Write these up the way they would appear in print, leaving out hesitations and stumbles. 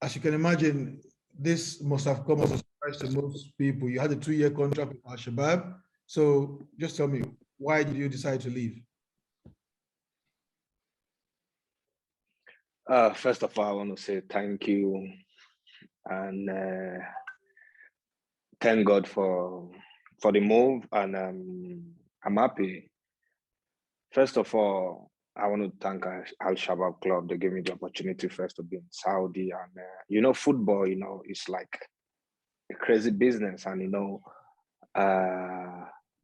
as you can imagine, this must have come as a surprise to most people. You had a 2-year contract with Al-Shabab. So just tell me, why did you decide to leave? First of all, I want to say thank you and thank God for the move, and I'm happy. First of all, I want to thank Al-Shabab Club. They gave me the opportunity first to be in Saudi, and football, it's like a crazy business, and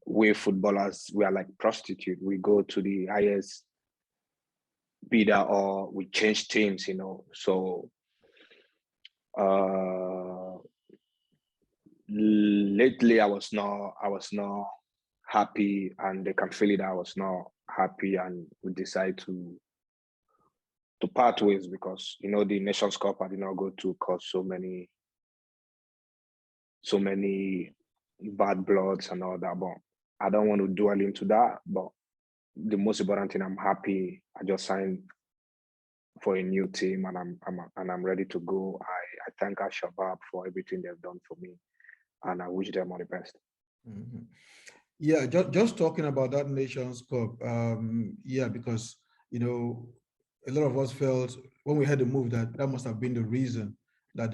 we footballers, we are like prostitute. We go to the highest bidder or we change teams, So lately I was not happy, and they can feel it. I was not happy, and we decided to part ways because the Nations Cup I did not go to cause so many bad bloods and all that. But I don't want to dwell into that. But the most important thing, I'm happy. I just signed for a new team, and I'm ready to go. I thank Al-Shabab for everything they've done for me, and I wish them all the best. Mm-hmm. Yeah, just talking about that Nations Cup. Yeah, because a lot of us felt when we had the move that must have been the reason that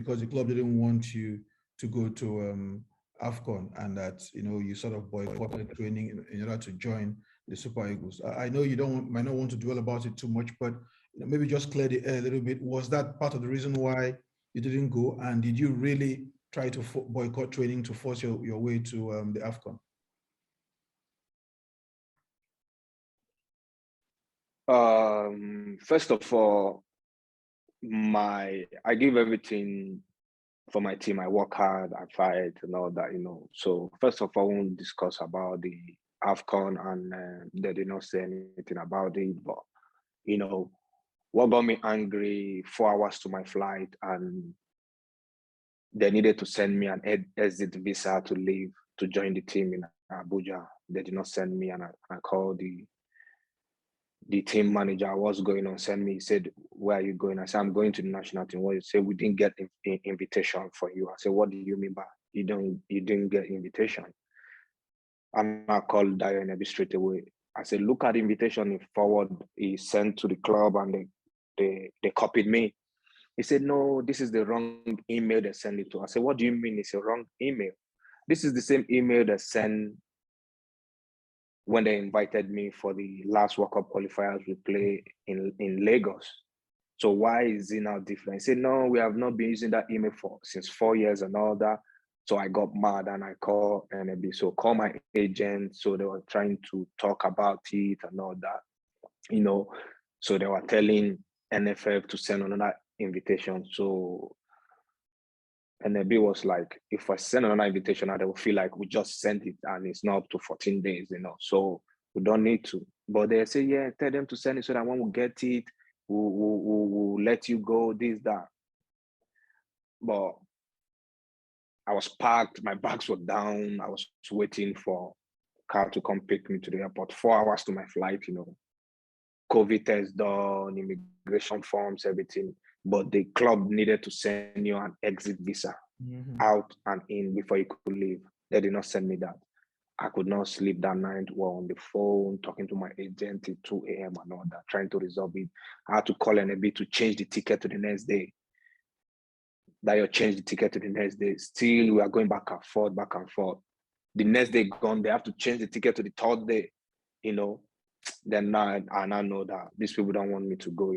because the club didn't want you to go to Afcon, and that you sort of boycotted training in order to join the Super Eagles. I know you might not want to dwell about it too much, but maybe just clear the air a little bit. Was that part of the reason why you didn't go, and did you really try to boycott training to force your way to the Afcon? First of all, I give everything for my team. I work hard, I fight and all that, So first of all, I won't discuss about the Afcon, and they did not say anything about it. But what got me angry, 4 hours to my flight, and they needed to send me an exit visa to leave to join the team in Abuja. They did not send me, and I called the team manager. What's going on? Send me. He said, where are you going? I said, I'm going to the national team. Well, he said, we didn't get an invitation for you. I said, what do you mean by you didn't get invitation? And I called Odion Ighalo straight away. I said, look at the invitation he sent to the club, and they copied me. He said, no, this is the wrong email they sent it to. I said, what do you mean it's a wrong email? This is the same email they sent when they invited me for the last World Cup qualifiers we play in Lagos. So why is it now different? He said, no, we have not been using that email since 4 years and all that. So I got mad and I called NAB. So call my agent. So they were trying to talk about it and all that, So they were telling NFF to send another invitation. So NAB was like, if I send another invitation, they will feel like we just sent it and it's not up to 14 days, So we don't need to. But they say, yeah, tell them to send it so that when we get it, we'll let you go, this, that. But I was packed, my bags were down. I was waiting for a car to come pick me to the airport, 4 hours to my flight, COVID test done, immigration forms, everything. But the club needed to send you an exit visa out and in before you could leave. They did not send me that. I could not sleep that night. We were on the phone, talking to my agent till 2 a.m. and all that, trying to resolve it. I had to call NAB to change the ticket to the next day. That you change the ticket to the next day. Still, we are going back and forth, back and forth. The next day gone, they have to change the ticket to the third day, Then now I now know that these people don't want me to go,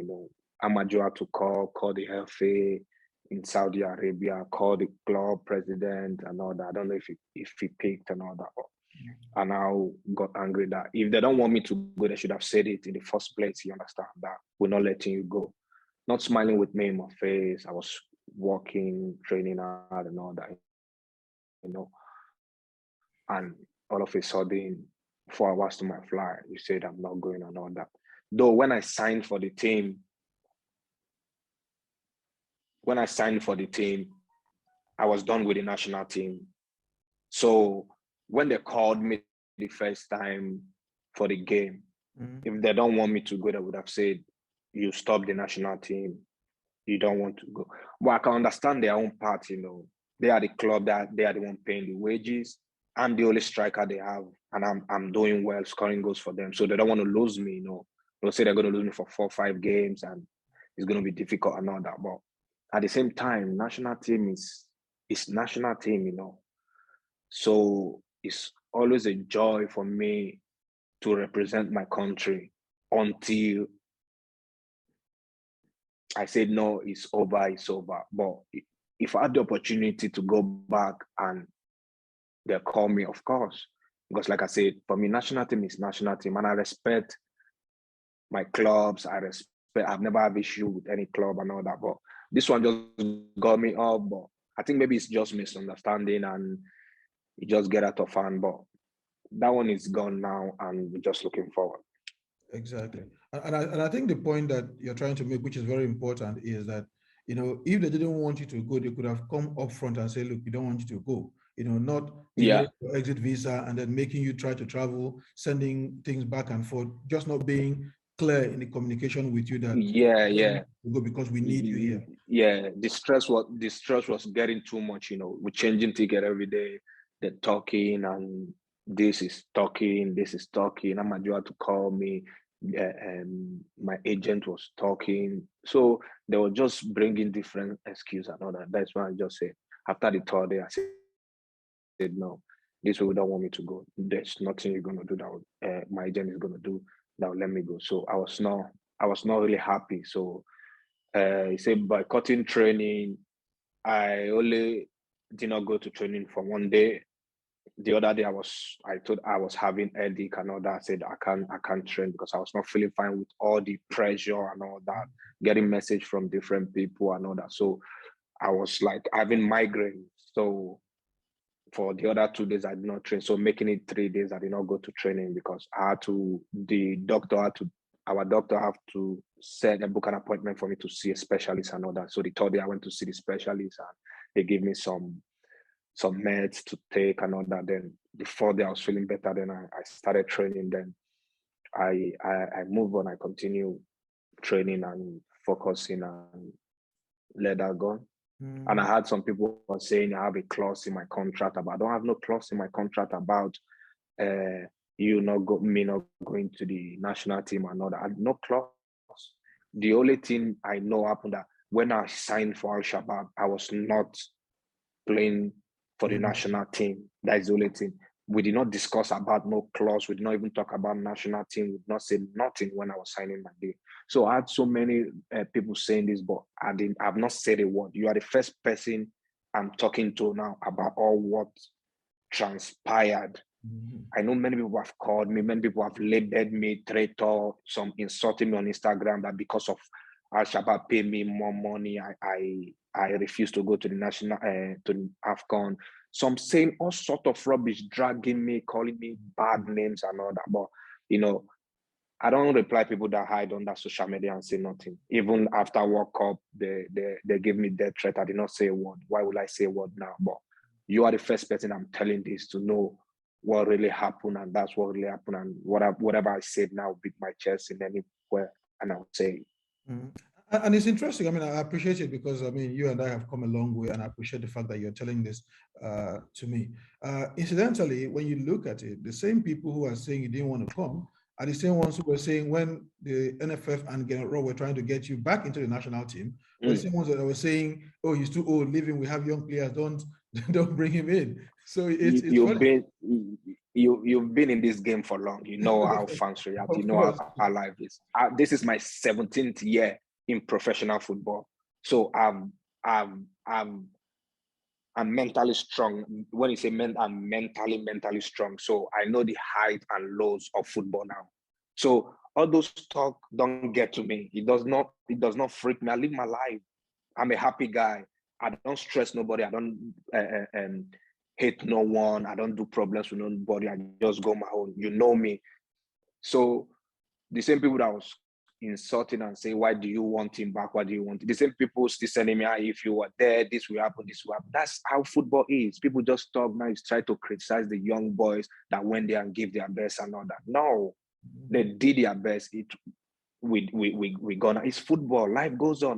Amaju had to call the FA in Saudi Arabia, call the club president and all that. I don't know if he picked and all that. I now got angry that if they don't want me to go, they should have said it in the first place. You understand that we're not letting you go. Not smiling with me in my face. I was working, training hard and all that, And all of a sudden, 4 hours to my flight, you said I'm not going and all that. Though when I signed for the team, I was done with the national team. So when they called me the first time for the game, if they don't want me to go, they would have said, you stop the national team. you don't want to go. But I can understand their own part, you know. They are the club that they are the one paying the wages. I'm the only striker they have, and I'm doing well, scoring goals for them. So they don't want to lose me, you know. They'll say they're going to lose me for 4 or 5 games, and it's going to be difficult and all that. But at the same time, national team is national team, you know. So it's always a joy for me to represent my country until I said, no, it's over, it's over. But if I had the opportunity to go back and they call me, of course, because like I said, for me, national team is national team, and I respect my clubs. I've never had issue with any club and all that, but this one just got me up. But I think maybe it's just misunderstanding and you just get out of hand. But that one is gone now, and we're just looking forward. Exactly. And I think the point that you're trying to make, which is very important, is that, if they didn't want you to go, they could have come up front and say, look, we don't want you to go, not Yeah, delay your exit visa and then making you try to travel, sending things back and forth, just not being clear in the communication with you that yeah, we don't want yeah. you to go because we need you here. Yeah, the stress was getting too much, you know. We're changing ticket every day. They're talking, and this is talking, this is talking. Amaju had to call me. My agent was talking. So they were just bringing different excuses and all that. That's why I just said, after the third day, I said, no, this way we don't want me to go. There's nothing you're gonna do that my agent is gonna do that will let me go. So I was not really happy. So he said by cutting training, I only did not go to training for one day. The other day I thought I was having headache and all that. I said I can't train because I was not feeling fine with all the pressure and all that, getting message from different people and all that. So I was like having migraine. So for the other 2 days I did not train. So making it 3 days, I did not go to training because our doctor had to set a book an appointment for me to see a specialist and all that. So the third day I went to see the specialist and they gave me some meds to take and all that. Then the fourth day I was feeling better. Then I started training. Then I moved on. I continue training and focusing and let that go. And I Mm, had some people were saying I have a clause in my contract about. I don't have no clause in my contract about uh, me not going to the national team and all that. I had no clause. The only thing I know happened that when I signed for Al-Shabab, I was not playing for the mm, national team. That is the only thing. We did not discuss about no clause. We did not even talk about national team. We did not say nothing when I was signing my deal. So I had so many people saying this, but I've not said a word. You are the first person I'm talking to now about all what transpired. mm, I know many people have called me, many people have labeled me traitor, some insulting me on Instagram that because of Al-Shabaab pay me more money, I refuse to go to the national to the Afcon. Some saying all sort of rubbish, dragging me, calling me bad names and all that. But you know, I don't reply people that hide on that social media and say nothing. Even after World Cup, they give me death threat. I did not say a word. Why will I say a word now? But you are the first person I'm telling this to know what really happened, and that's what really happened. And whatever I said now, beat my chest in anywhere, and I'll say, mm. And it's interesting. I mean, I appreciate it because I mean, you and I have come a long way, and I appreciate the fact that you're telling this to me. Incidentally, when you look at it, the same people who are saying you didn't want to come are the same ones who were saying when the NFF and General were trying to get you back into the national team, were the mm, same ones that were saying, "Oh, he's too old, leave him. We have young players. Don't don't bring him in." So you, it's you've funny. been you've been in this game for long. You know how fans react. You Of know course. how life is. This is my 17th year in professional football, so I'm mentally strong. When you say I'm mentally strong. So I know the height and lows of football now. So all those talk don't get to me. It does not freak me. I live my life. I'm a happy guy. I don't stress nobody. I don't hate no one. I don't do problems with nobody. I just go my own. You know me. So the same people that was insulting and say, why do you want him back? Why do you want it? The same people still sending me, if you were there, this will happen, this will happen. That's how football is. People just talk now, is try to criticize the young boys that went there and give their best and all that. No, they did their best. We gonna, it's football. Life goes on.